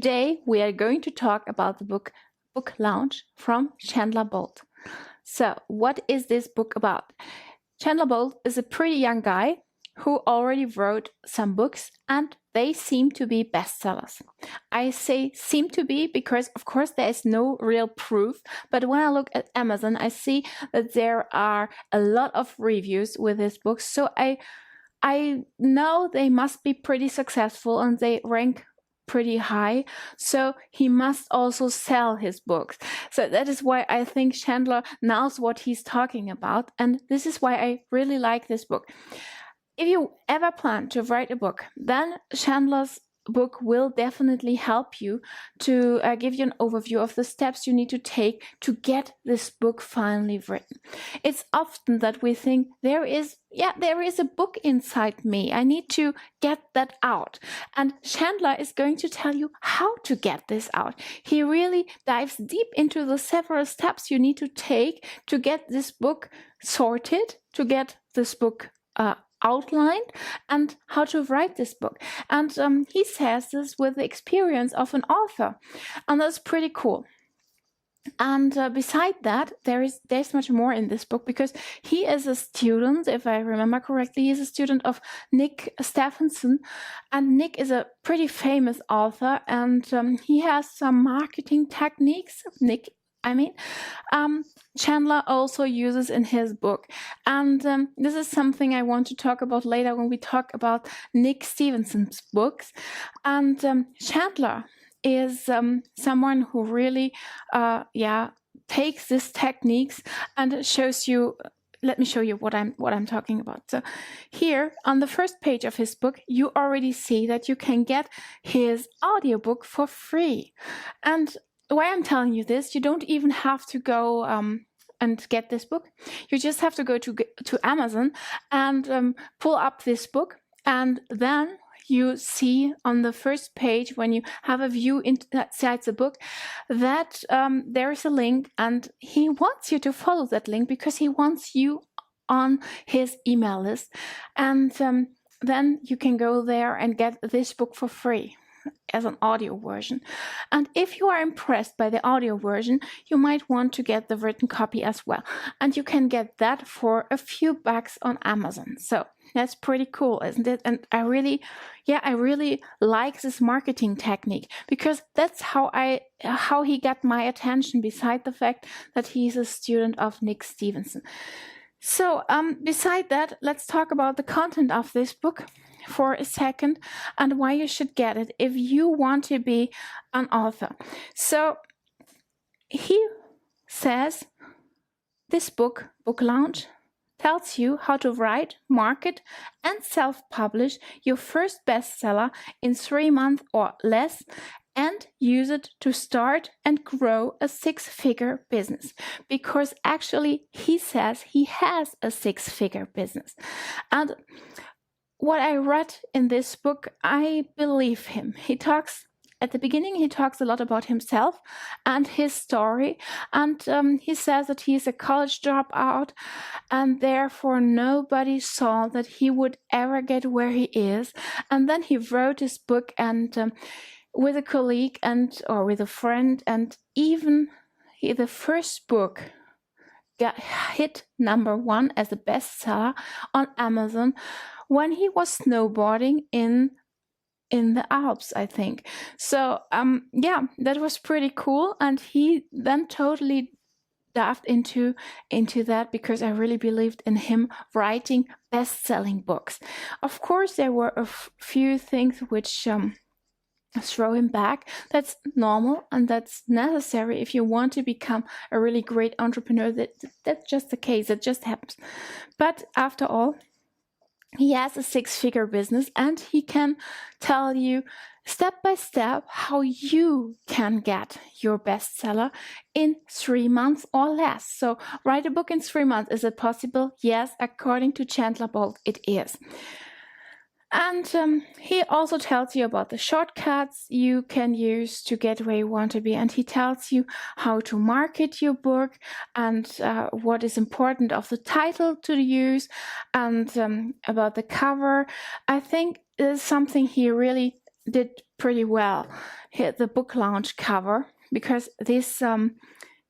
Today we are going to talk about the book Lounge from Chandler Bolt. So what is this book about? Chandler Bolt is a pretty young guy who already wrote some books and they seem to be bestsellers. I say seem to be because of course there is no real proof, but when I look at Amazon I see that there are a lot of reviews with his books, so I know they must be pretty successful and they rank pretty high, so he must also sell his books. So that is why I think Chandler knows what he's talking about, and this is why I really like this book. If you ever plan to write a book, then Chandler's book will definitely help you to give you an overview of the steps you need to take to get this book finally written. It's often that we think there is a book inside me. I need to get that out. And Chandler is going to tell you how to get this out. He really dives deep into the several steps you need to take to get this book sorted, to get this book outlined, and how to write this book. And he says this with the experience of an author, and that's pretty cool. And beside that, there's much more in this book, because he is a student, if I remember correctly, he's a student of Nick Stephenson, and Nick is a pretty famous author, and he has some marketing techniques. Chandler also uses in his book, and this is something I want to talk about later when we talk about Nick Stephenson's books. And Chandler is someone who really takes these techniques and shows you. Let me show you what I'm talking about. So here on the first page of his book, you already see that you can get his audiobook for free. And why I'm telling you this, you don't even have to go and get this book. You just have to go to Amazon and pull up this book, and then you see on the first page, when you have a view inside the book, that there is a link, and he wants you to follow that link because he wants you on his email list, and then you can go there and get this book for free as an audio version. And if you are impressed by the audio version, you might want to get the written copy as well, and you can get that for a few bucks on Amazon. So that's pretty cool, isn't it? And I really like this marketing technique, because that's how he got my attention, beside the fact that he's a student of Nick Stephenson. So beside that, let's talk about the content of this book for a second, and why you should get it if you want to be an author. So he says this book Lounge, tells you how to write, market, and self-publish your first bestseller in 3 months or less, and use it to start and grow a 6-figure business. Because actually he says he has a 6-figure business. And what I read in this book, I believe him. At the beginning, he talks a lot about himself and his story, and he says that he is a college dropout, and therefore nobody saw that he would ever get where he is. And then he wrote his book, and with a colleague or with a friend, and even the first book hit #1 as a bestseller on Amazon when he was snowboarding in the Alps, I think. So that was pretty cool, and he then totally dived into that, because I really believed in him writing best-selling books. Of course, there were a few things which throw him back. That's normal, and that's necessary if you want to become a really great entrepreneur. That's just the case. It just happens. But after all, he has a 6-figure business, and he can tell you step by step how you can get your bestseller in 3 months or less. So write a book in 3 months. Is it possible? Yes, according to Chandler Bolt, it is. And he also tells you about the shortcuts you can use to get where you want to be. And he tells you how to market your book, and what is important of the title to use, and about the cover. I think it is something he really did pretty well, here the book launch cover, because this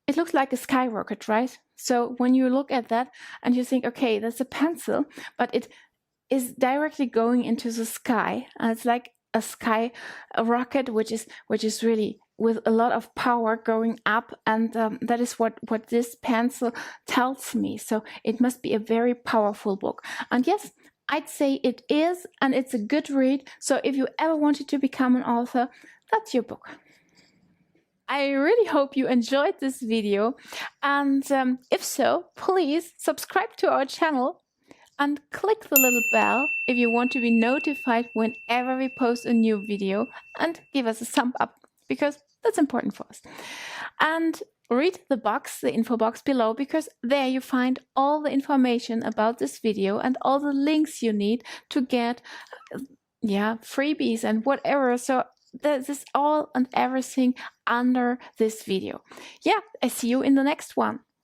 it looks like a skyrocket, right? So when you look at that and you think, okay, that's a pencil, but it is directly going into the sky, and it's like a rocket which is really with a lot of power going up, and that is what this pencil tells me. So it must be a very powerful book, and yes, I'd say it is, and it's a good read. So if you ever wanted to become an author, that's your book. I really hope you enjoyed this video, and if so, please subscribe to our channel and click the little bell if you want to be notified whenever we post a new video, and give us a thumb up, because that's important for us. And read the info box below, because there you find all the information about this video and all the links you need to get freebies and whatever. So this is all and everything under this video. I see you in the next one.